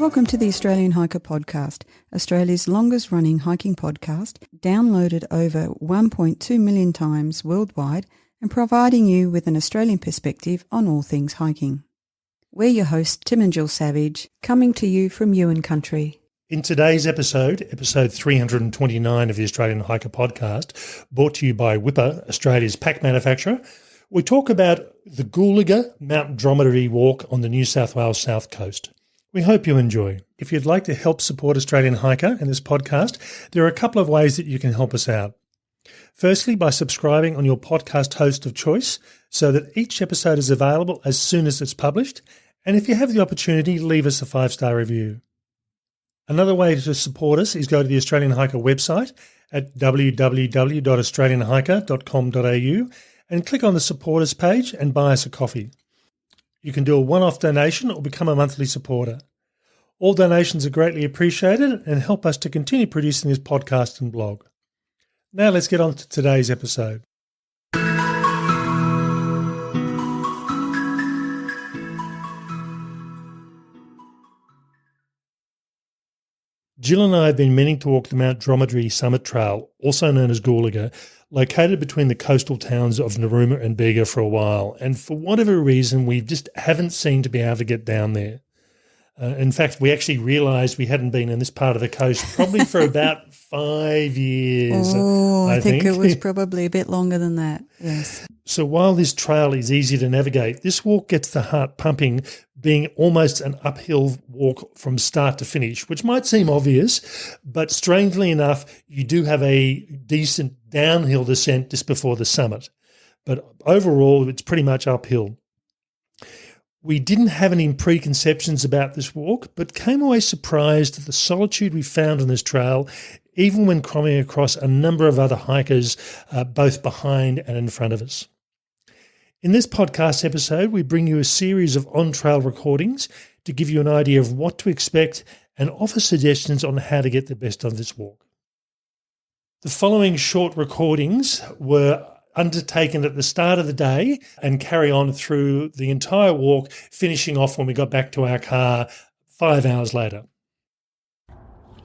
Welcome to the Australian Hiker Podcast, Australia's longest running hiking podcast, downloaded over 1.2 million times worldwide and providing you with an Australian perspective on all things hiking. We're your hosts, Tim and Jill Savage, coming to you from Ewan Country. In today's episode 329 of the Australian Hiker Podcast, brought to you by Whipper, Australia's pack manufacturer, we talk about the Gulaga Mount Dromedary walk on the New South Wales south coast. We hope you enjoy. If you'd like to help support Australian Hiker and this podcast, there are a couple of ways that you can help us out. Firstly, by subscribing on your podcast host of choice so that each episode is available as soon as it's published. And if you have the opportunity, leave us a 5-star review. Another way to support us is go to the Australian Hiker website at www.australianhiker.com.au and click on the supporters page and buy us a coffee. You can do a one-off donation or become a monthly supporter. All donations are greatly appreciated and help us to continue producing this podcast and blog. Now let's get on to today's episode. Gill and I have been meaning to walk the Mount Dromedary Summit Trail, also known as Gulaga, located between the coastal towns of Narooma and Bega for a while, and for whatever reason, we just haven't seemed to be able to get down there. In fact, we actually realised we hadn't been in this part of the coast probably for about 5 years. I think it was probably a bit longer than that, yes. So while this trail is easy to navigate, this walk gets the heart pumping, being almost an uphill walk from start to finish, which might seem obvious, but strangely enough, you do have a decent downhill descent just before the summit. But overall, it's pretty much uphill. We didn't have any preconceptions about this walk, but came away surprised at the solitude we found on this trail, even when coming across a number of other hikers, both behind and in front of us. In this podcast episode, we bring you a series of on-trail recordings to give you an idea of what to expect and offer suggestions on how to get the best of this walk. The following short recordings were undertaken at the start of the day and carry on through the entire walk, finishing off when we got back to our car 5 hours later.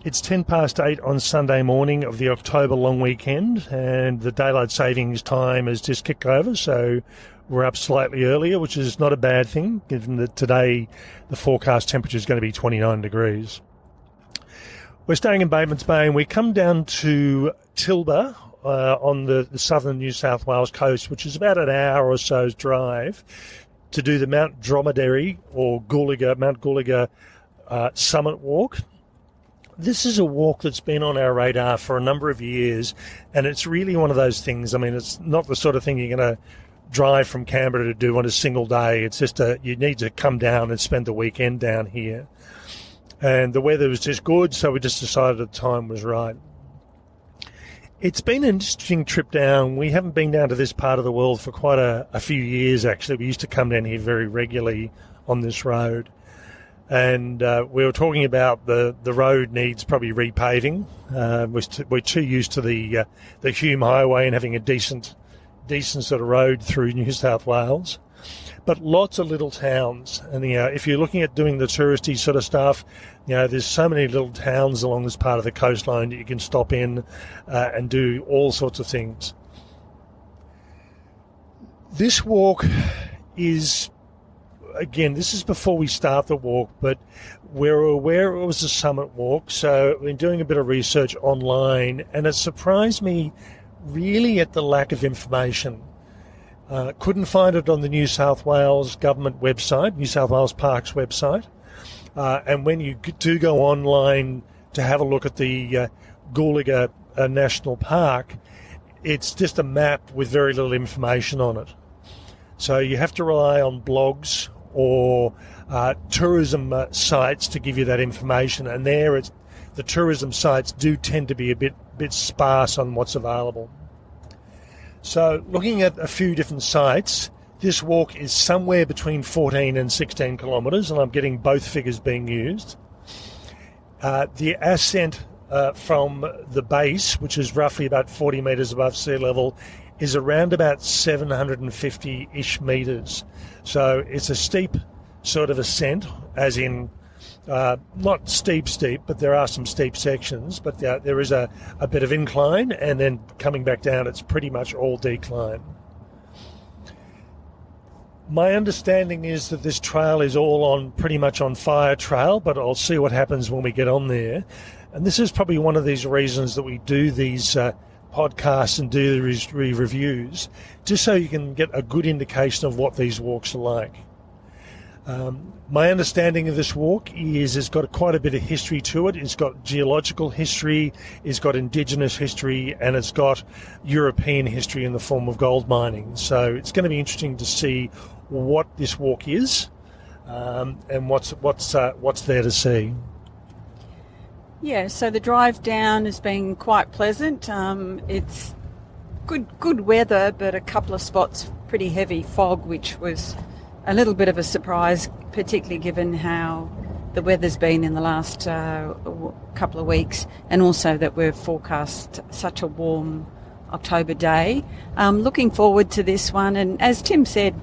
It's 8:10 on Sunday morning of the October long weekend, and the daylight savings time has just kicked over, so we're up slightly earlier, which is not a bad thing, given that today the forecast temperature is going to be 29 degrees. We're staying in Bateman's Bay, and we come down to Tilba on the southern New South Wales coast, which is about an hour or so's drive, to do the Mount Dromedary or Mount Gulaga Summit Walk. This is a walk that's been on our radar for a number of years, and it's really one of those things. I mean, it's not the sort of thing you're going to drive from Canberra to do on a single day. It's just you need to come down and spend the weekend down here. And the weather was just good, so we just decided the time was right. It's been an interesting trip down. We haven't been down to this part of the world for quite a few years, actually. We used to come down here very regularly on this road. And we were talking about the road needs probably repaving. We're too used to the Hume Highway and having a decent sort of road through New South Wales. But lots of little towns. And if you're looking at doing the touristy sort of stuff, there's so many little towns along this part of the coastline that you can stop in and do all sorts of things. This walk is, again, this is before we start the walk, but we're aware it was a summit walk, so we've been doing a bit of research online, and it surprised me really at the lack of information. Couldn't find it on the New South Wales government website, New South Wales Parks website. And when you do go online to have a look at the Gulaga National Park, it's just a map with very little information on it. So you have to rely on blogs or tourism sites to give you that information. And the tourism sites do tend to be a bit sparse on what's available. So looking at a few different sites, this walk is somewhere between 14 and 16 kilometres, and I'm getting both figures being used. The ascent from the base, which is roughly about 40 metres above sea level, is around about 750-ish metres. So it's a steep sort of ascent, as in Not steep, but there are some steep sections, but there is a bit of incline, and then coming back down, it's pretty much all decline. My understanding is that this trail is all pretty much on fire trail, but I'll see what happens when we get on there. And this is probably one of these reasons that we do these podcasts and do these reviews, just so you can get a good indication of what these walks are like. My understanding of this walk is it's got quite a bit of history to it. It's got geological history, it's got indigenous history, and it's got European history in the form of gold mining. So it's going to be interesting to see what this walk is and what's there to see. Yeah, so the drive down has been quite pleasant. It's good weather, but a couple of spots pretty heavy fog, which was a little bit of a surprise, particularly given how the weather's been in the last couple of weeks, and also that we've forecast such a warm October day. Looking forward to this one, and as Tim said,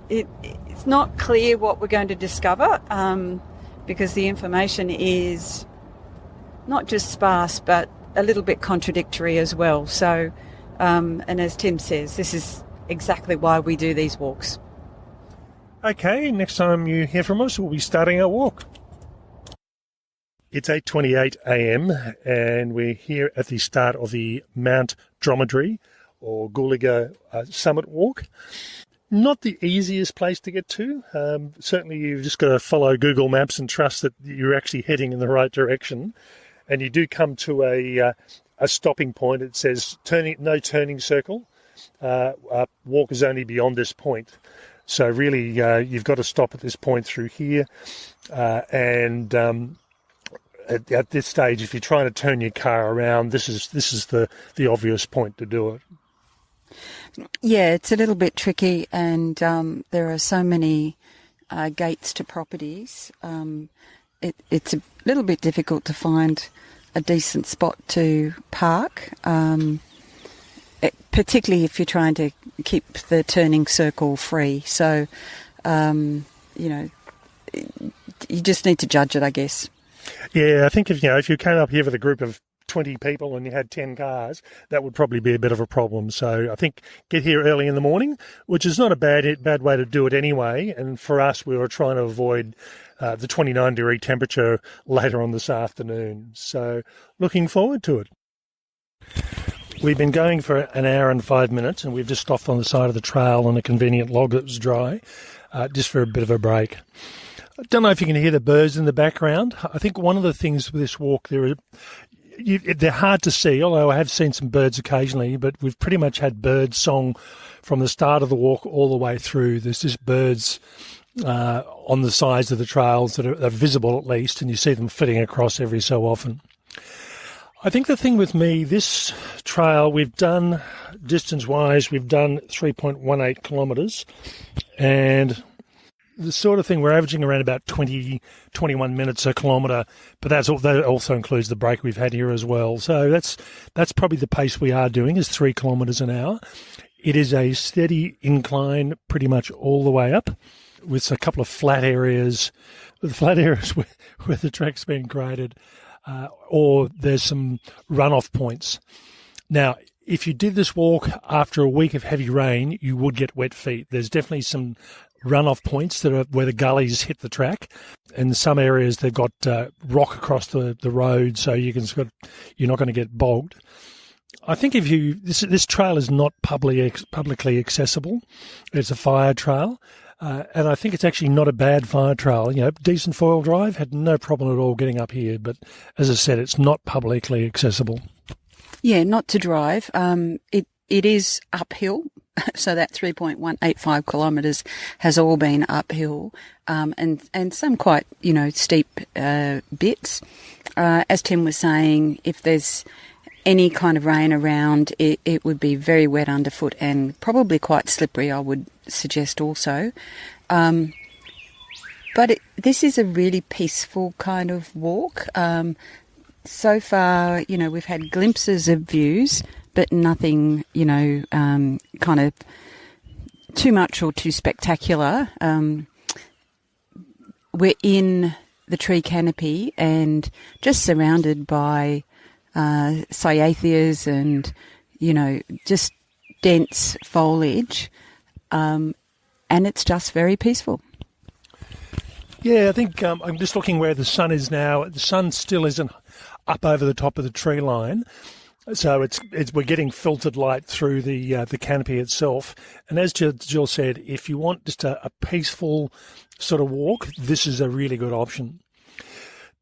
it's not clear what we're going to discover because the information is not just sparse but a little bit contradictory as well. So, and as Tim says, this is exactly why we do these walks. Okay, next time you hear from us, we'll be starting our walk. It's 8:28 a.m. and we're here at the start of the Mount Dromedary or Gulaga Summit Walk. Not the easiest place to get to. Certainly you've just got to follow Google Maps and trust that you're actually heading in the right direction. And you do come to a stopping point. It says no turning circle. Walk is only beyond this point. So really, you've got to stop at this point through here. And at this stage, if you're trying to turn your car around, this is the obvious point to do it. Yeah, it's a little bit tricky, and there are so many gates to properties. It's a little bit difficult to find a decent spot to park, particularly if you're trying to keep the turning circle free. So, you just need to judge it, I guess. Yeah, I think if you came up here with a group of 20 people and you had 10 cars, that would probably be a bit of a problem. So I think get here early in the morning, which is not a bad way to do it anyway. And for us, we were trying to avoid the 29-degree temperature later on this afternoon. So looking forward to it. We've been going for an hour and 5 minutes, and we've just stopped on the side of the trail on a convenient log that was dry, just for a bit of a break. I don't know if you can hear the birds in the background. I think one of the things with this walk, they're hard to see, although I have seen some birds occasionally, but we've pretty much had bird song from the start of the walk all the way through. There's just birds on the sides of the trails that are visible at least, and you see them flitting across every so often. I think the thing with me, this trail we've done, distance-wise, we've done 3.18 kilometres, and the sort of thing we're averaging around about 21 minutes a kilometre, but that also includes the break we've had here as well. So that's probably the pace we are doing, is 3 kilometres an hour. It is a steady incline pretty much all the way up, with a couple of flat areas, where the track's been graded, or there's some runoff points. Now, if you did this walk after a week of heavy rain, you would get wet feet. There's definitely some runoff points that are where the gullies hit the track. In some areas, they've got rock across the road, so you're not going to get bogged. I think this trail is not publicly accessible. It's a fire trail. And I think it's actually not a bad fire trail. Decent four-wheel drive, had no problem at all getting up here. But as I said, it's not publicly accessible. Yeah, not to drive. It is uphill. So that 3.185 kilometres has all been uphill, and some quite, steep bits. As Tim was saying, if there's any kind of rain around, it would be very wet underfoot and probably quite slippery, I would suggest also. But this is a really peaceful kind of walk. So far, we've had glimpses of views, but nothing, kind of too much or too spectacular. we're in the tree canopy and just surrounded by cyatheas and, just dense foliage, and it's just very peaceful. Yeah, I think I'm just looking where the sun is now. The sun still isn't up over the top of the tree line, so we're getting filtered light through the canopy itself. And as Jill said, if you want just a peaceful sort of walk, this is a really good option.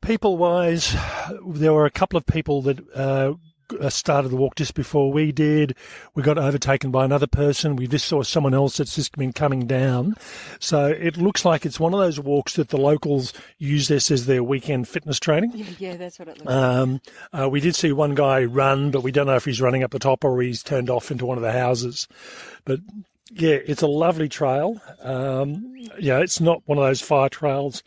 People-wise, there were a couple of people that started the walk just before we did. We got overtaken by another person. We just saw someone else that's just been coming down. So it looks like it's one of those walks that the locals use this as their weekend fitness training. Yeah, that's what it looks like. We did see one guy run, but we don't know if he's running up the top or he's turned off into one of the houses. But yeah, it's a lovely trail. It's not one of those fire trails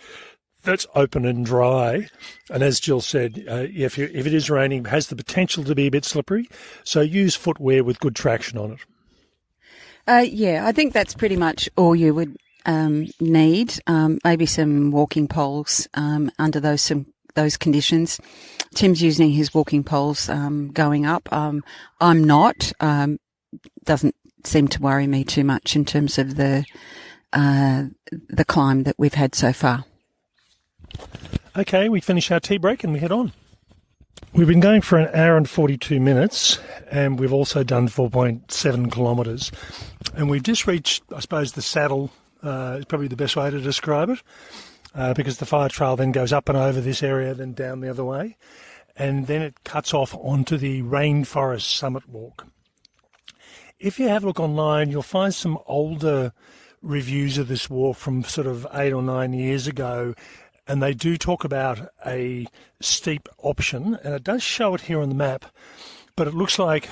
that's open and dry. And as Jill said, if it is raining, it has the potential to be a bit slippery. So use footwear with good traction on it. I think that's pretty much all you would need. Maybe some walking poles under those conditions. Tim's using his walking poles going up. I'm not. Doesn't seem to worry me too much in terms of the climb that we've had so far. Okay, we finish our tea break and we head on. We've been going for 1 hour and 42 minutes, and we've also done 4.7 kilometres. And we've just reached, I suppose, the saddle is probably the best way to describe it, because the fire trail then goes up and over this area, then down the other way, and then it cuts off onto the Rainforest Summit Walk. If you have a look online, you'll find some older reviews of this walk from sort of 8 or 9 years ago, and they do talk about a steep option, and it does show it here on the map, but it looks like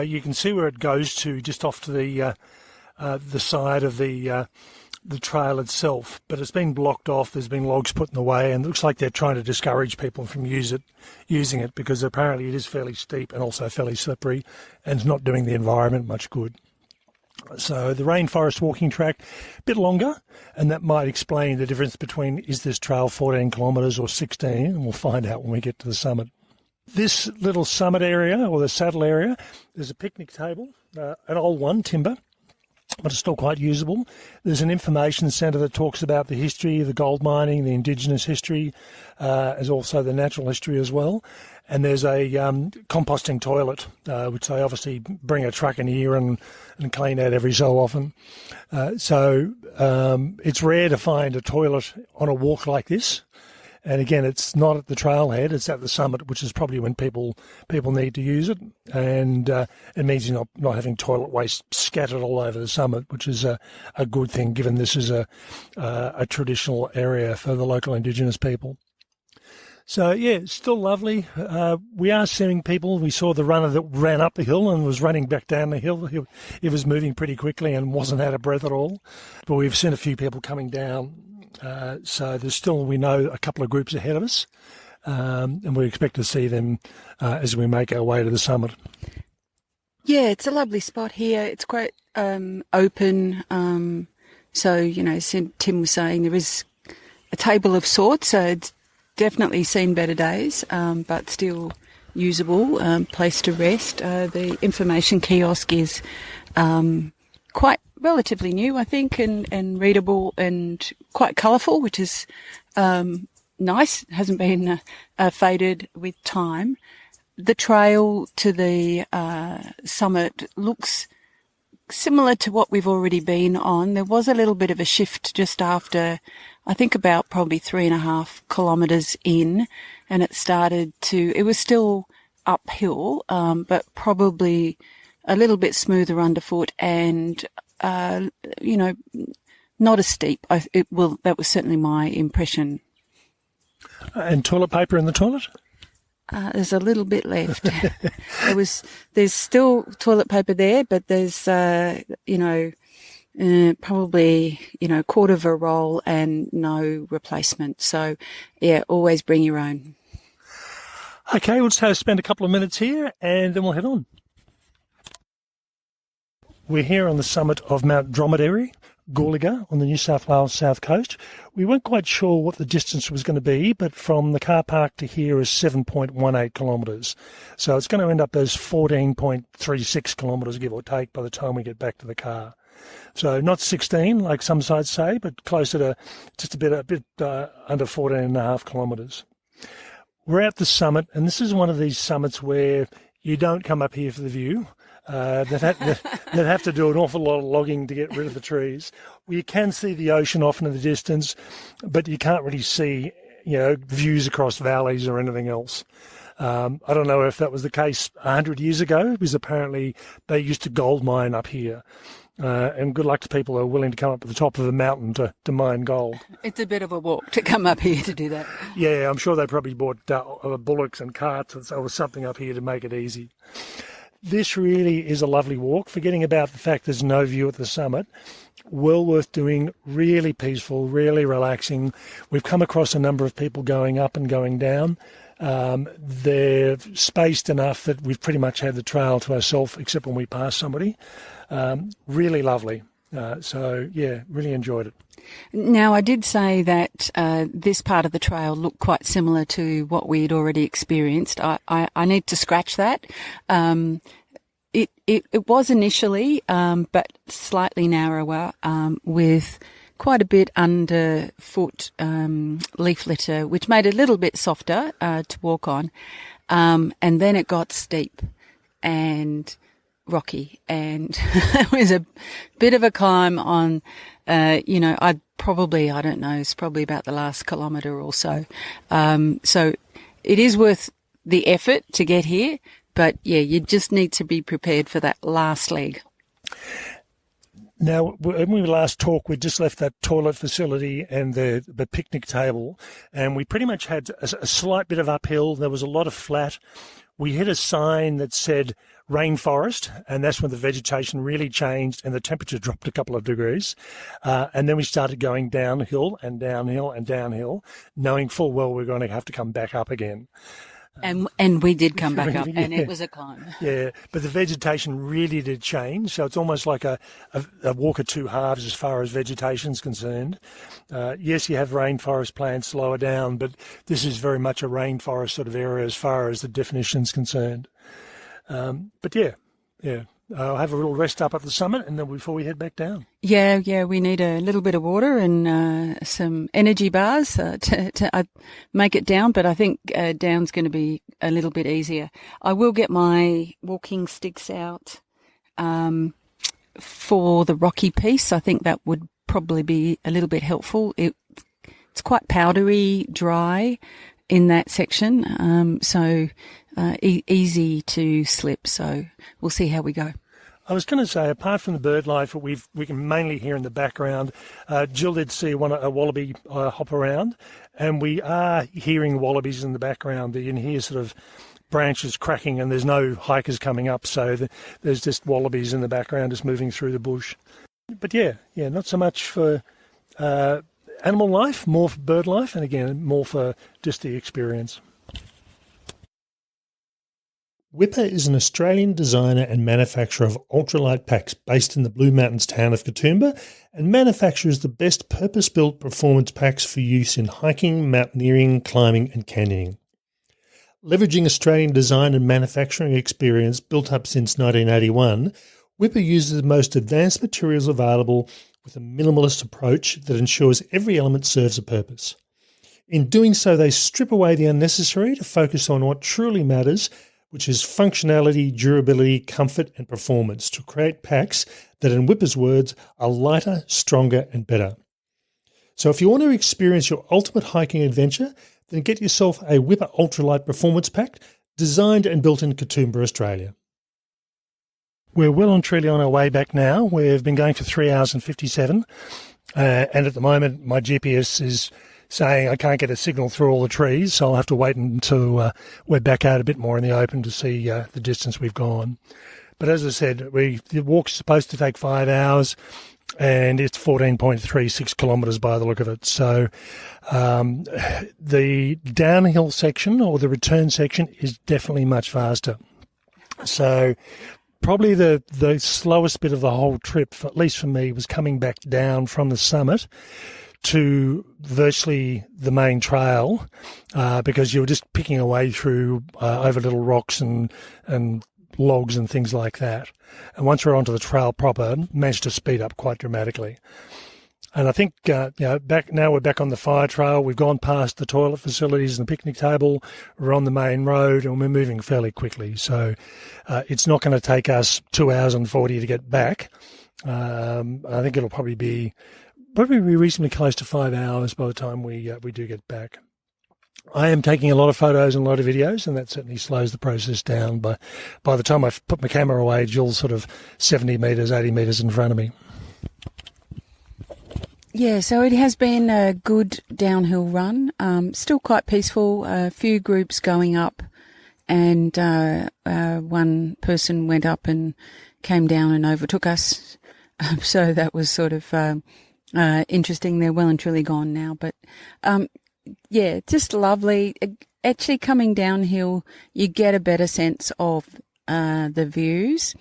you can see where it goes to just off to the side of the trail itself, but it's been blocked off. There's been logs put in the way, and it looks like they're trying to discourage people from using it because apparently it is fairly steep and also fairly slippery and it's not doing the environment much good. So the rainforest walking track, a bit longer, and that might explain the difference between is this trail 14 kilometres or 16, and we'll find out when we get to the summit. This little summit area, or the saddle area, there's a picnic table, an old one, timber, but it's still quite usable. There's an information centre that talks about the history of the gold mining, the indigenous history, as also the natural history as well. And there's a composting toilet, which they obviously bring a truck in here and clean out every so often. So it's rare to find a toilet on a walk like this. And again, it's not at the trailhead, it's at the summit, which is probably when people need to use it. And it means you're not having toilet waste scattered all over the summit, which is a good thing, given this is a traditional area for the local Indigenous people. So, yeah, it's still lovely. We are seeing people. We saw the runner that ran up the hill and was running back down the hill. He was moving pretty quickly and wasn't out of breath at all. But we've seen a few people coming down. So there's still, we know, a couple of groups ahead of us. And we expect to see them as we make our way to the summit. Yeah, it's a lovely spot here. It's quite open. So, Tim was saying there is a table of sorts. So it's definitely seen better days, but still usable, place to rest. The information kiosk is quite relatively new, I think, and readable and quite colourful, which is nice. It hasn't been faded with time. The trail to the summit looks similar to what we've already been on. There was a little bit of a shift just after, I think about probably 3.5 kilometres in, and it was still uphill, but probably a little bit smoother underfoot and, not as steep. That was certainly my impression. And toilet paper in the toilet? There's a little bit left. There's still toilet paper there, but there's, probably, quarter of a roll and no replacement. So, yeah, always bring your own. Okay, we'll just spend a couple of minutes here and then we'll head on. We're here on the summit of Mount Dromedary, Gulaga on the New South Wales south coast. We weren't quite sure what the distance was going to be, but from the car park to here is 7.18 kilometres. So it's going to end up as 14.36 kilometres, give or take, by the time we get back to the car. So not 16, like some sites say, but closer to just a bit under 14 and a half kilometres. We're at the summit, and this is one of these summits where you don't come up here for the view. They'd have to do an awful lot of logging to get rid of the trees. You can see the ocean off in the distance, but you can't really see, views across valleys or anything else. I don't know if that was the case 100 years ago, because apparently they used to gold mine up here. And good luck to people who are willing to come up to the top of a mountain to mine gold. It's a bit of a walk to come up here to do that. Yeah, I'm sure they probably bought bullocks and carts or something up here to make it easy. This really is a lovely walk, forgetting about the fact there's no view at the summit. Well worth doing, really peaceful, really relaxing. We've come across a number of people going up and going down. They're spaced enough that we've pretty much had the trail to ourselves, except when we pass somebody. Really lovely. So, really enjoyed it. Now, I did say that this part of the trail looked quite similar to what we had already experienced. I need to scratch that. It was initially, but slightly narrower, with quite a bit underfoot leaf litter, which made it a little bit softer to walk on. And then it got steep and rocky, and it was a bit of a climb on, it's probably about the last kilometre or so. So it is worth the effort to get here, but you just need to be prepared for that last leg. Now, when we last talked, we just left that toilet facility and the picnic table, and we pretty much had a slight bit of uphill. There was a lot of flat. We hit a sign that said rainforest, and that's when the vegetation really changed and the temperature dropped a couple of degrees. And then we started going downhill and downhill and downhill, knowing full well we're going to have to come back up again. And we did come back up, and it was a climb. Yeah, but the vegetation really did change. So it's almost like a walk of two halves as far as vegetation's concerned. Yes, you have rainforest plants lower down, but this is very much a rainforest sort of area as far as the definition's concerned. But I'll have a little rest up at the summit, and then before we head back down. Yeah, we need a little bit of water and some energy bars to make it down, but I think down's going to be a little bit easier. I will get my walking sticks out for the rocky piece. I think that would probably be a little bit helpful. It's quite powdery, dry in that section, so easy to slip. So we'll see how we go. I was going to say, apart from the bird life we can mainly hear in the background, Jill did see a wallaby hop around, and we are hearing wallabies in the background. You can hear sort of branches cracking, and there's no hikers coming up, so there's just wallabies in the background just moving through the bush. But not so much for animal life, more for bird life, and again, more for just the experience. Whipper is an Australian designer and manufacturer of ultralight packs based in the Blue Mountains town of Katoomba, and manufactures the best purpose-built performance packs for use in hiking, mountaineering, climbing and canyoning. Leveraging Australian design and manufacturing experience built up since 1981, Whipper uses the most advanced materials available with a minimalist approach that ensures every element serves a purpose. In doing so, they strip away the unnecessary to focus on what truly matters, which is functionality, durability, comfort and performance, to create packs that, in Whipper's words, are lighter, stronger and better. So if you want to experience your ultimate hiking adventure, then get yourself a Whipper Ultralight Performance Pack designed and built in Katoomba, Australia. We're well and truly on our way back now. We've been going for 3 hours and 57, and at the moment my GPS is saying I can't get a signal through all the trees, so I'll have to wait until we're back out a bit more in the open to see the distance we've gone. But as I said, the walk's supposed to take 5 hours, and it's 14.36 kilometres by the look of it. So the downhill section or the return section is definitely much faster. So Probably the slowest bit of the whole trip, at least for me, was coming back down from the summit to virtually the main trail, because you were just picking away through over little rocks and logs and things like that. And once we're onto the trail proper, managed to speed up quite dramatically. And I think, we're back on the fire trail. We've gone past the toilet facilities and the picnic table. We're on the main road and we're moving fairly quickly. So it's not going to take us 2 hours and 40 to get back. I think it'll probably be reasonably close to 5 hours by the time we do get back. I am taking a lot of photos and a lot of videos, and that certainly slows the process down. But by the time I put my camera away, Jill's sort of 70 metres, 80 metres in front of me. Yeah, so it has been a good downhill run. Still quite peaceful. A few groups going up, and one person went up and came down and overtook us. So that was sort of interesting. They're well and truly gone now, but yeah, just lovely. Actually, coming downhill, you get a better sense of the views.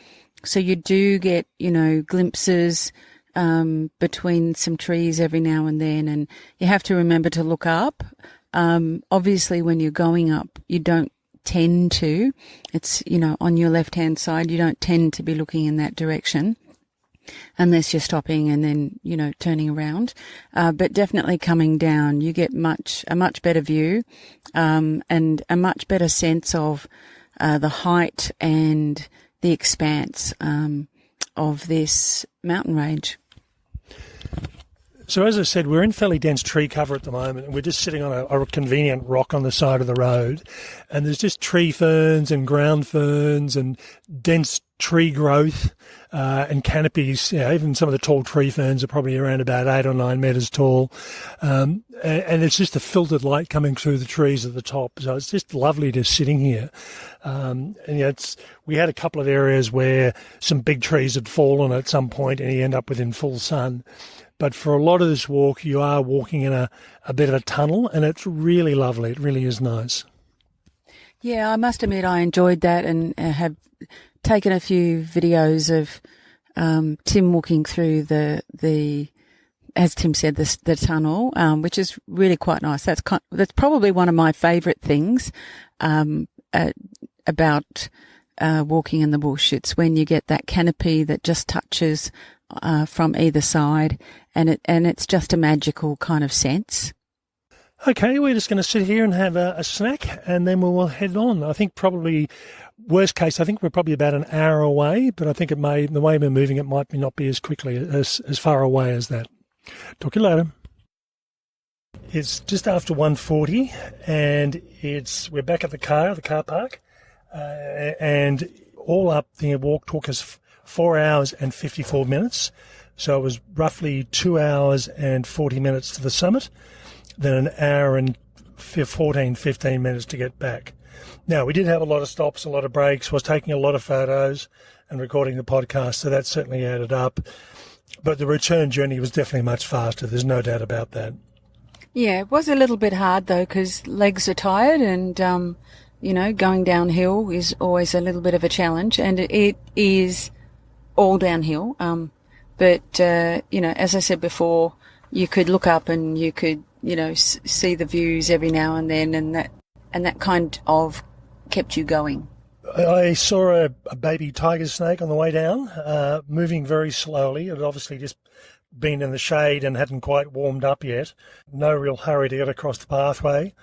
So you do get, glimpses between some trees every now and then, and you have to remember to look up. Obviously, when you're going up, you don't tend to. It's, on your left-hand side, you don't tend to be looking in that direction, unless you're stopping and then, turning around. But definitely coming down, you get a much better view, and a much better sense of the height and the expanse of this mountain range. So as I said, we're in fairly dense tree cover at the moment, and we're just sitting on a convenient rock on the side of the road, and there's just tree ferns and ground ferns and dense tree growth and canopies. Even some of the tall tree ferns are probably around about 8 or 9 metres tall, and it's just a filtered light coming through the trees at the top. So it's just lovely just sitting here. We had a couple of areas where some big trees had fallen at some point, and you end up within full sun. But for a lot of this walk, you are walking in a bit of a tunnel, and it's really lovely. It really is nice. Yeah, I must admit I enjoyed that, and have taken a few videos of Tim walking through the as Tim said, the tunnel, which is really quite nice. That's probably one of my favourite things about walking in the bush. It's when you get that canopy that just touches from either side, and it's just a magical kind of sense. Okay, we're just going to sit here and have a snack, and then we'll head on. I think probably, worst case, I think we're probably about an hour away, but I think the way we're moving, it might not be as quickly, as far away as that. Talk to you later. It's just after 1:40, and we're back at the car park, and all up, the walk took us 4 hours and 54 minutes. So it was roughly 2 hours and 40 minutes to the summit, then an hour and 15 minutes to get back. Now, we did have a lot of stops, a lot of breaks, was taking a lot of photos and recording the podcast, so that certainly added up. But the return journey was definitely much faster. There's no doubt about that. Yeah, it was a little bit hard, though, because legs are tired, and, going downhill is always a little bit of a challenge, and it is all downhill. But as I said before, you could look up and you could, see the views every now and then, and that kind of kept you going. I saw a baby tiger snake on the way down, moving very slowly. It had obviously just been in the shade and hadn't quite warmed up yet. No real hurry to get across the pathway.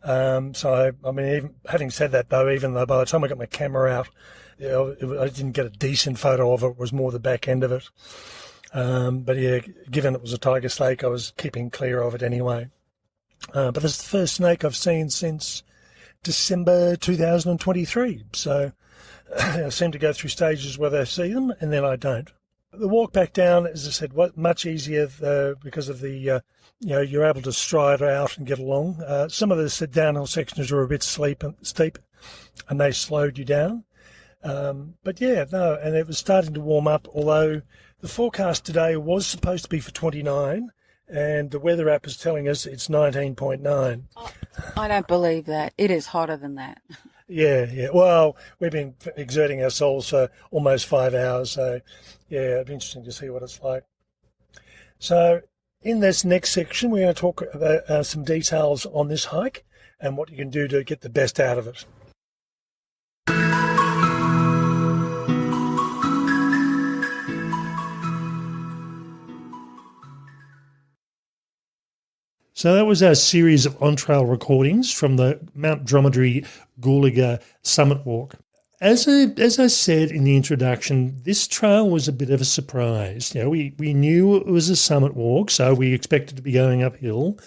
Even having said that, though, even though by the time I got my camera out, I didn't get a decent photo of it. It was more the back end of it. But yeah, given it was a tiger snake, I was keeping clear of it anyway. But this is the first snake I've seen since December 2023. So I seem to go through stages where I see them and then I don't. The walk back down, as I said, much easier because of the, you're able to stride out and get along. Some of the downhill sections were a bit steep and they slowed you down. And it was starting to warm up, although the forecast today was supposed to be for 29, and the weather app is telling us it's 19.9. I don't believe that. It is hotter than that. Yeah. Well, we've been exerting ourselves for almost 5 hours, so yeah, it'd be interesting to see what it's like. So in this next section, we're going to talk about some details on this hike and what you can do to get the best out of it. So that was our series of on-trail recordings from the Mount Dromedary Gulaga Summit Walk. As I said in the introduction, this trail was a bit of a surprise. We knew it was a summit walk, so we expected to be going uphill.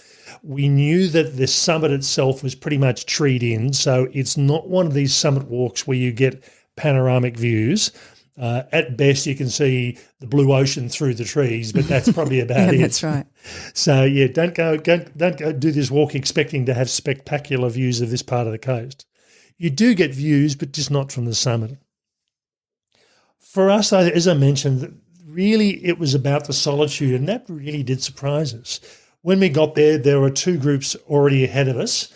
We knew that the summit itself was pretty much treed in, so it's not one of these summit walks where you get panoramic views. At best, you can see the blue ocean through the trees, but that's probably about it. That's right. So yeah, don't go do this walk expecting to have spectacular views of this part of the coast. You do get views, but just not from the summit. For us, as I mentioned, really it was about the solitude, and that really did surprise us. When we got there were two groups already ahead of us.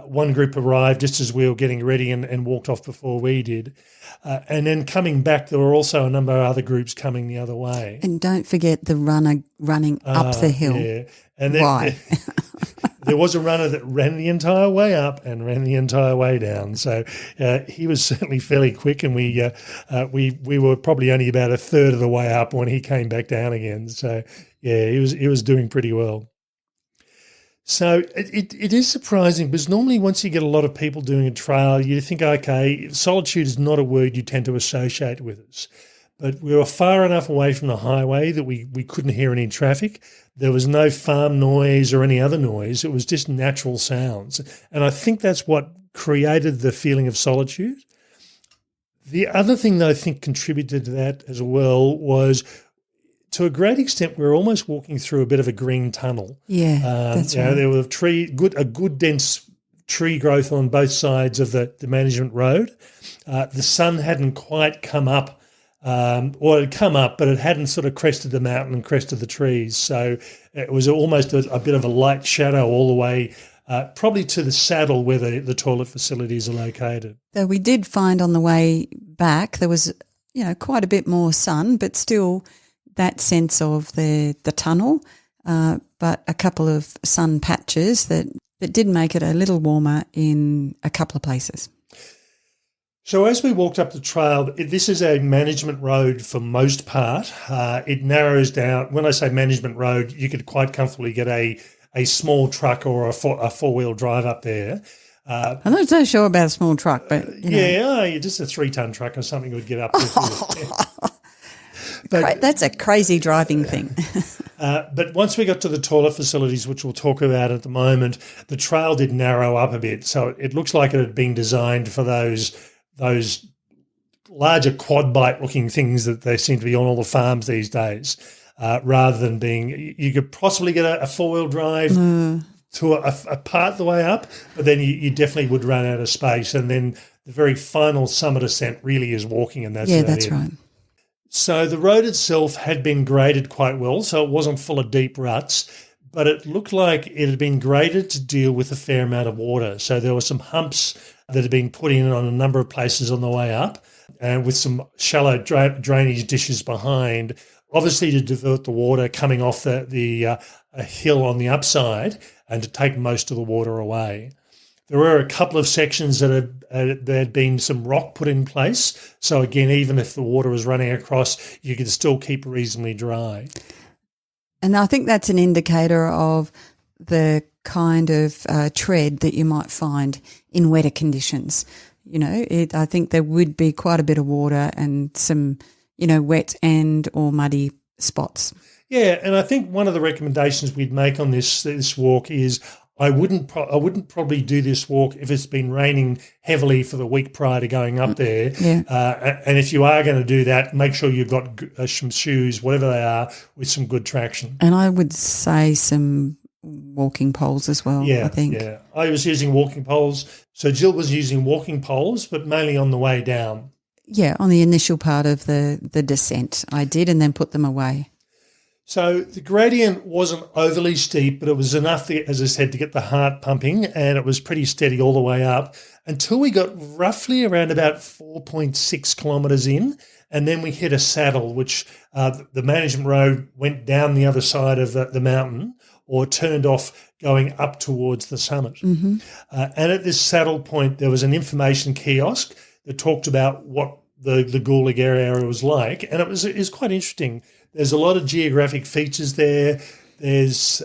One group arrived just as we were getting ready and walked off before we did. And then coming back, there were also a number of other groups coming the other way. And don't forget the runner running up the hill. Yeah. And then, Why? There was a runner that ran the entire way up and ran the entire way down. So he was certainly fairly quick, and we were probably only about a third of the way up when he came back down again. So yeah, he was doing pretty well. So it is surprising because normally once you get a lot of people doing a trail, you think, okay, solitude is not a word you tend to associate with us. But we were far enough away from the highway that we couldn't hear any traffic. There was no farm noise or any other noise. It was just natural sounds. And I think that's what created the feeling of solitude. The other thing that I think contributed to that as well was, to a great extent, we were almost walking through a bit of a green tunnel. Yeah, that's right. There were a good dense tree growth on both sides of the management road. The sun hadn't quite come up, or it had come up, but it hadn't sort of crested the mountain and crested the trees. So it was almost a bit of a light shadow all the way, probably to the saddle where the toilet facilities are located. Though we did find on the way back there was, quite a bit more sun, but still that sense of the tunnel, but a couple of sun patches that did make it a little warmer in a couple of places. So as we walked up the trail, this is a management road for most part. It narrows down. When I say management road, you could quite comfortably get a small truck or a four-wheel drive up there. I'm not so sure about a small truck, but just a 3-ton truck or something would get up there. But that's a crazy driving thing. But once we got to the toilet facilities, which we'll talk about at the moment, the trail did narrow up a bit. So it looks like it had been designed for those larger quad bike looking things that they seem to be on all the farms these days, rather than being, you could possibly get a 4-wheel drive to a part of the way up, but then you definitely would run out of space. And then the very final summit ascent really is walking, and that's right. So the road itself had been graded quite well, so it wasn't full of deep ruts, but it looked like it had been graded to deal with a fair amount of water. So there were some humps that had been put in on a number of places on the way up, and with some shallow drainage dishes behind, obviously to divert the water coming off the hill on the upside and to take most of the water away. There were a couple of sections that there had been some rock put in place. So again, even if the water was running across, you could still keep reasonably dry. And I think that's an indicator of the kind of tread that you might find in wetter conditions. I think there would be quite a bit of water and some, wet and or muddy spots. Yeah, and I think one of the recommendations we'd make on this walk is I wouldn't probably do this walk if it's been raining heavily for the week prior to going up there. Yeah. And if you are going to do that, make sure you've got some shoes, whatever they are, with some good traction. And I would say some walking poles as well, I think. Yeah, I was using walking poles. So Gill was using walking poles, but mainly on the way down. Yeah, on the initial part of the descent I did, and then put them away. So the gradient wasn't overly steep, but it was enough, as I said, to get the heart pumping, and it was pretty steady all the way up until we got roughly around about 4.6 kilometres in, and then we hit a saddle, which the management road went down the other side of the mountain or turned off going up towards the summit. Mm-hmm. And at this saddle point, there was an information kiosk that talked about what the Gulaga area was like, and it was quite interesting. There's a lot of geographic features there. There's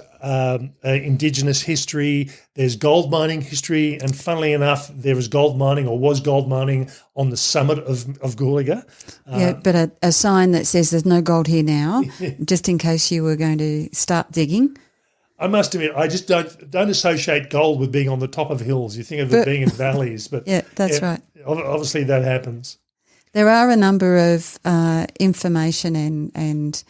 Indigenous history. There's gold mining history. And funnily enough, there was gold mining on the summit of Gulaga. But a sign that says there's no gold here now, just in case you were going to start digging. I must admit, I just don't associate gold with being on the top of hills. You think of it being in valleys. But yeah, that's right. Obviously that happens. There are a number of information and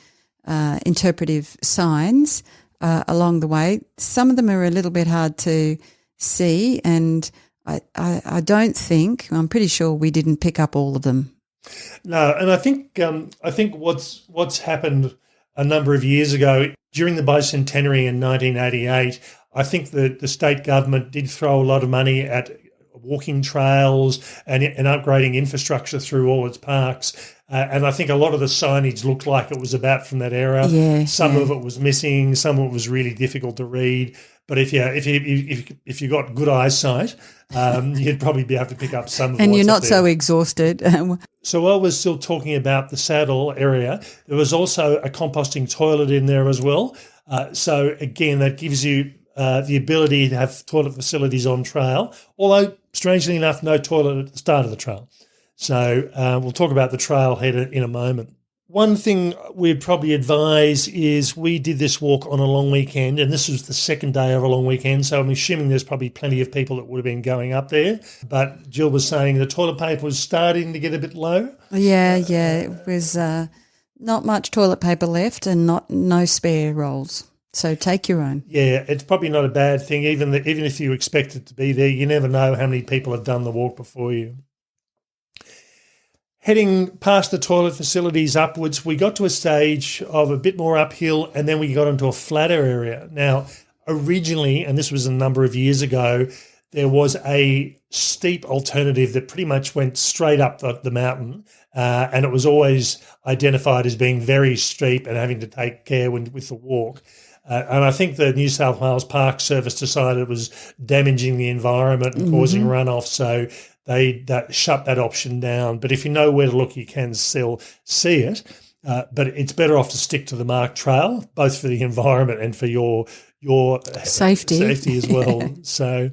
interpretive signs along the way. Some of them are a little bit hard to see, and I don't think, I'm pretty sure we didn't pick up all of them. No, and I think what's happened a number of years ago during the bicentenary in 1988, I think the state government did throw a lot of money at walking trails and upgrading infrastructure through all its parks. And I think a lot of the signage looked like it was about from that era. Yeah, some of it was missing. Some of it was really difficult to read. But if you got good eyesight, you'd probably be able to pick up some of it. And you're not so exhausted. So while we're still talking about the saddle area, there was also a composting toilet in there as well. So again, that gives you the ability to have toilet facilities on trail, although strangely enough, no toilet at the start of the trail. So we'll talk about the trailhead in a moment. One thing we'd probably advise is we did this walk on a long weekend, and this was the second day of a long weekend, so I'm assuming there's probably plenty of people that would have been going up there. But Jill was saying the toilet paper was starting to get a bit low. Yeah, it was not much toilet paper left and no spare rolls. So take your own. Yeah, it's probably not a bad thing. Even if you expect it to be there, you never know how many people have done the walk before you. Heading past the toilet facilities upwards, we got to a stage of a bit more uphill, and then we got into a flatter area. Now, originally, and this was a number of years ago, there was a steep alternative that pretty much went straight up the mountain, and it was always identified as being very steep and having to take care with the walk. And I think the New South Wales Park Service decided it was damaging the environment and causing runoff, so they shut that option down. But if you know where to look, you can still see it. But it's better off to stick to the marked trail, both for the environment and for your safety as well. So,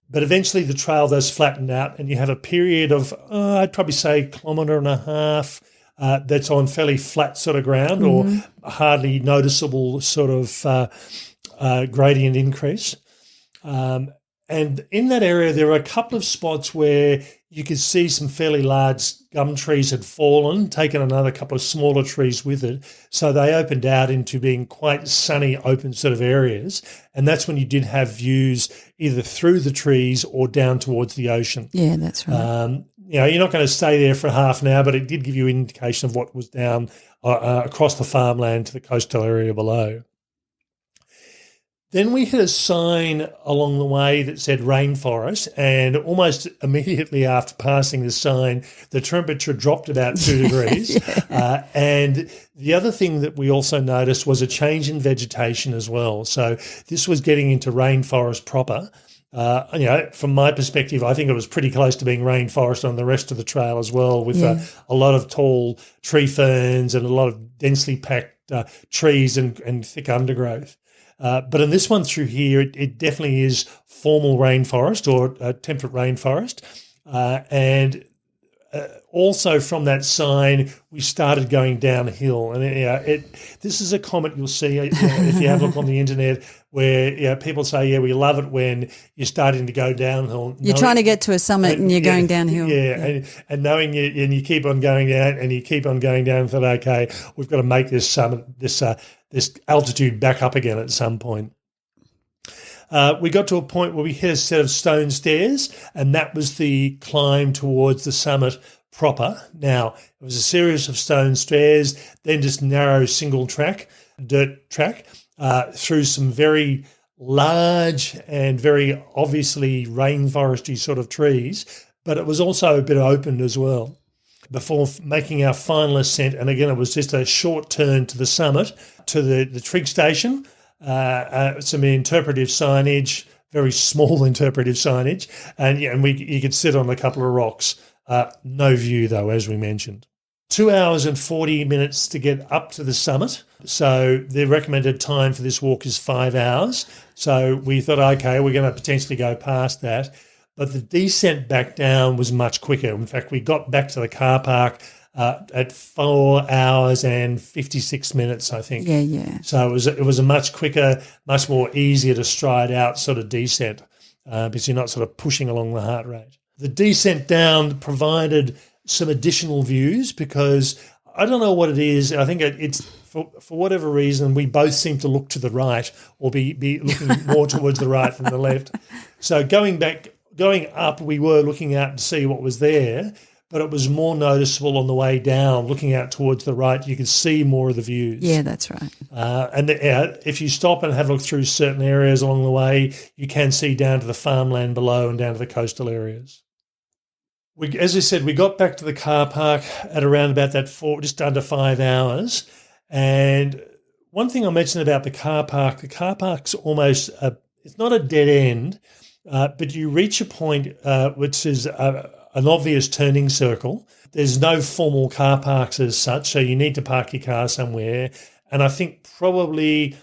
but eventually the trail does flatten out, and you have a period of, I'd probably say, 1.5 kilometres that's on fairly flat sort of ground or hardly noticeable sort of gradient increase. And in that area, there were a couple of spots where you could see some fairly large gum trees had fallen, taken another couple of smaller trees with it. So they opened out into being quite sunny, open sort of areas. And that's when you did have views either through the trees or down towards the ocean. Yeah, that's right. You're not going to stay there for half an hour, but it did give you an indication of what was down across the farmland to the coastal area below. Then we hit a sign along the way that said rainforest, and almost immediately after passing the sign, the temperature dropped about 2 degrees. And the other thing that we also noticed was a change in vegetation as well. So this was getting into rainforest proper. From my perspective, I think it was pretty close to being rainforest on the rest of the trail as well, with a lot of tall tree ferns and a lot of densely packed trees and thick undergrowth. But in this one through here, it definitely is formal rainforest or temperate rainforest. And also from that sign, we started going downhill. And this is a comment you'll see if you have a look on the internet where people say, we love it when you're starting to go downhill. You're trying to get to a summit and you're going downhill. Yeah. And knowing you keep on going down and you keep on going down and thought, okay, we've got to make this summit, this altitude back up again at some point. We got to a point where we hit a set of stone stairs, and that was the climb towards the summit proper. Now, it was a series of stone stairs, then just narrow single track. dirt track through some very large and very obviously rainforesty sort of trees, but it was also a bit open as well before making our final ascent. And again, it was just a short turn to the summit, to the trig station, some interpretive signage, very small interpretive signage, and you could sit on a couple of rocks. No view though, as we mentioned. 2 hours and 40 minutes to get up to the summit. So the recommended time for this walk is 5 hours. So we thought, okay, we're going to potentially go past that. But the descent back down was much quicker. In fact, we got back to the car park at 4 hours and 56 minutes, I think. Yeah. So it was a much quicker, much more easier to stride out sort of descent because you're not sort of pushing along the heart rate. The descent down provided some additional views because I don't know what it is. I think it's for whatever reason we both seem to look to the right or be looking more towards the right from the left. So going up, we were looking out to see what was there, but it was more noticeable on the way down. Looking out towards the right, you could see more of the views. Yeah, that's right. If you stop and have a look through certain areas along the way, you can see down to the farmland below and down to the coastal areas. As I said, we got back to the car park at around about that just under 5 hours. And one thing I mentioned about the car park's almost it's not a dead end, but you reach a point which is an obvious turning circle. There's no formal car parks as such, so you need to park your car somewhere. And I think probably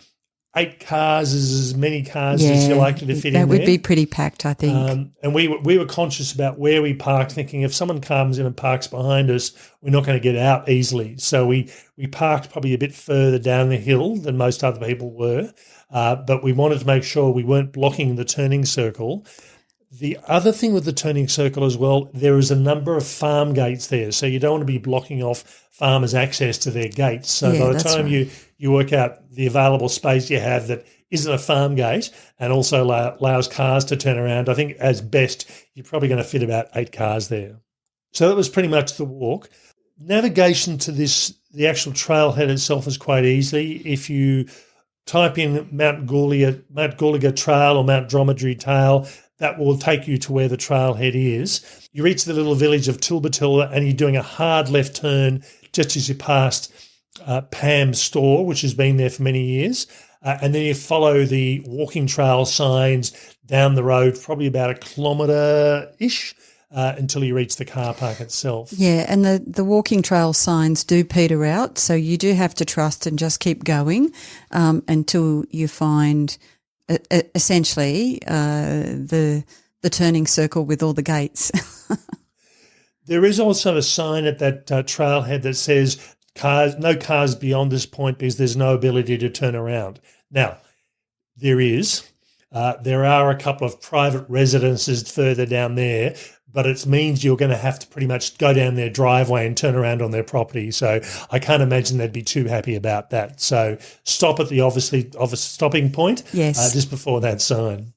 8 cars is as many cars as you're likely to fit in there. That would be pretty packed, I think. And we were conscious about where we parked, thinking if someone comes in and parks behind us, we're not going to get out easily. So we parked probably a bit further down the hill than most other people were, but we wanted to make sure we weren't blocking the turning circle. The other thing with the turning circle as well, there is a number of farm gates there, so you don't want to be blocking off farmers' access to their gates. So by the time you work out the available space you have that isn't a farm gate and also allows cars to turn around, I think as best you're probably going to fit about 8 cars there. So that was pretty much the walk. Navigation to the actual trailhead itself is quite easy. If you type in Mount Gulaga Trail or Mount Dromedary Trail, that will take you to where the trailhead is. You reach the little village of Tilbatilla and you're doing a hard left turn just as you passed Pam's store, which has been there for many years. And then you follow the walking trail signs down the road, probably about a kilometre-ish, until you reach the car park itself. Yeah, and the walking trail signs do peter out, so you do have to trust and just keep going until you find essentially the turning circle with all the gates. There is also a sign at that trailhead that says no cars beyond this point because there's no ability to turn around. Now, there are a couple of private residences further down there, but it means you're going to have to pretty much go down their driveway and turn around on their property. So I can't imagine they'd be too happy about that. So stop at the obvious stopping point just before that sign.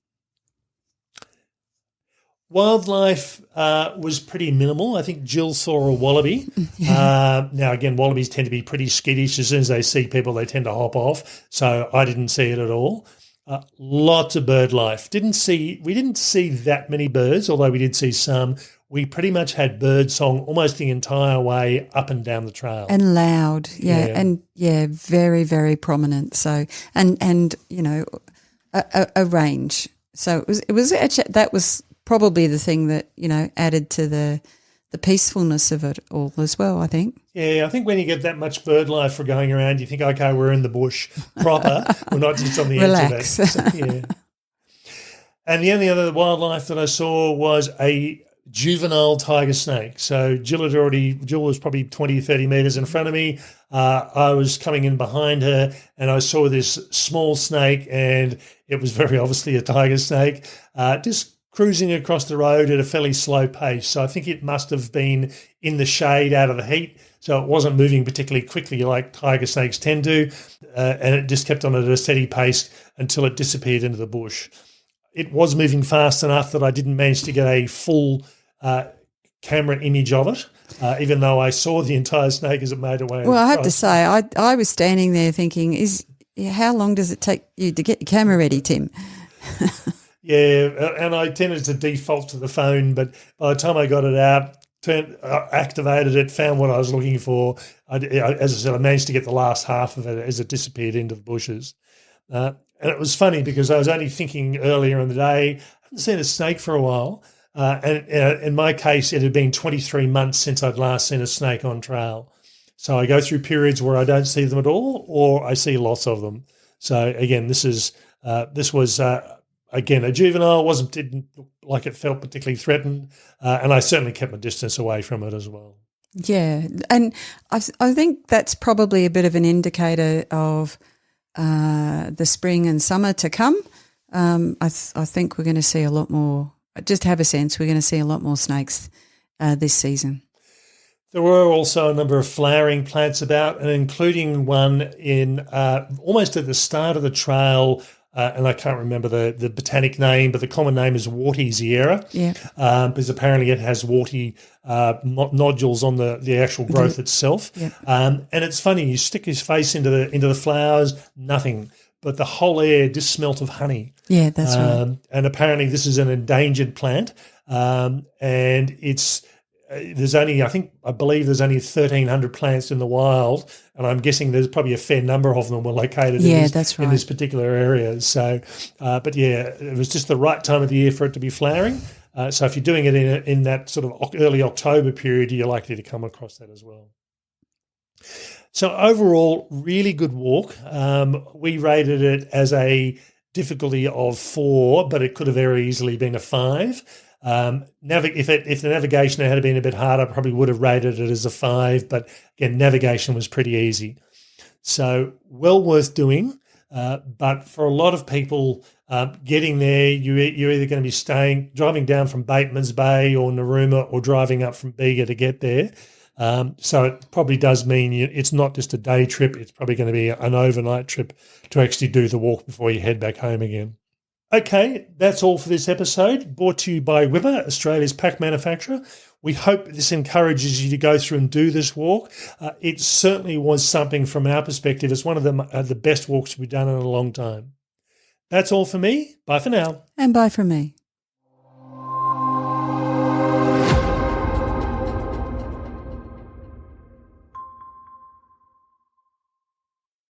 Wildlife was pretty minimal. I think Jill saw a wallaby. Now, again, wallabies tend to be pretty skittish. As soon as they see people, they tend to hop off. So I didn't see it at all. Lots of bird life. We didn't see that many birds, although we did see some. We pretty much had bird song almost the entire way up and down the trail. And loud, and very, very prominent. So, and you know, a range. So it was actually, that was probably the thing that, you know, added to the peacefulness of it all as well, I think. Yeah, I think when you get that much bird life for going around, you think, okay, we're in the bush proper. We're not just on the Relax. edge of it. So, yeah. And the only other wildlife that I saw was a juvenile tiger snake. So Jill was probably 20, 30 metres in front of me. I was coming in behind her and I saw this small snake, and it was very obviously a tiger snake, just cruising across the road at a fairly slow pace. So I think it must have been in the shade out of the heat, so it wasn't moving particularly quickly like tiger snakes tend to, and it just kept on at a steady pace until it disappeared into the bush. It was moving fast enough that I didn't manage to get a full camera image of it, even though I saw the entire snake as it made away. Well, I have to say, I was standing there thinking, how long does it take you to get your camera ready, Tim? Yeah, and I tended to default to the phone, but by the time I got it out, activated it, found what I was looking for, as I said, I managed to get the last half of it as it disappeared into the bushes. And it was funny because I was only thinking earlier in the day, I haven't seen a snake for a while. And in my case, it had been 23 months since I'd last seen a snake on trail. So I go through periods where I don't see them at all, or I see lots of them. So again, this was again a juvenile. Didn't look like it felt particularly threatened, and I certainly kept my distance away from it as well. Yeah, and I think that's probably a bit of an indicator of the spring and summer to come. I think we're going to see a lot more. Just have a sense we're going to see a lot more snakes this season. There were also a number of flowering plants about, and including one in almost at the start of the trail, and I can't remember the botanic name, but the common name is warty Ziera. Yeah. Because apparently it has warty nodules on the actual growth itself. Yeah. And it's funny, you stick his face into the flowers, nothing. But the whole air just smelt of honey. Yeah, that's right. And apparently this is an endangered plant, and it's I believe there's only 1,300 plants in the wild, and I'm guessing there's probably a fair number of them were located in this particular area. So, but yeah, it was just the right time of the year for it to be flowering. So if you're doing it in that sort of early October period, you're likely to come across that as well. So overall, really good walk. We rated it as a difficulty of 4, but it could have very easily been a 5. If the navigation had been a bit harder, I probably would have rated it as a 5. But again, navigation was pretty easy. So well worth doing. But for a lot of people, getting there, you're either going to be driving down from Bateman's Bay or Narooma, or driving up from Bega to get there. So it probably does mean it's not just a day trip. It's probably going to be an overnight trip to actually do the walk before you head back home again. Okay, that's all for this episode, brought to you by Whipper, Australia's pack manufacturer. We hope this encourages you to go through and do this walk. It certainly was something from our perspective. It's one of the best walks we've done in a long time. That's all for me. Bye for now. And bye from me.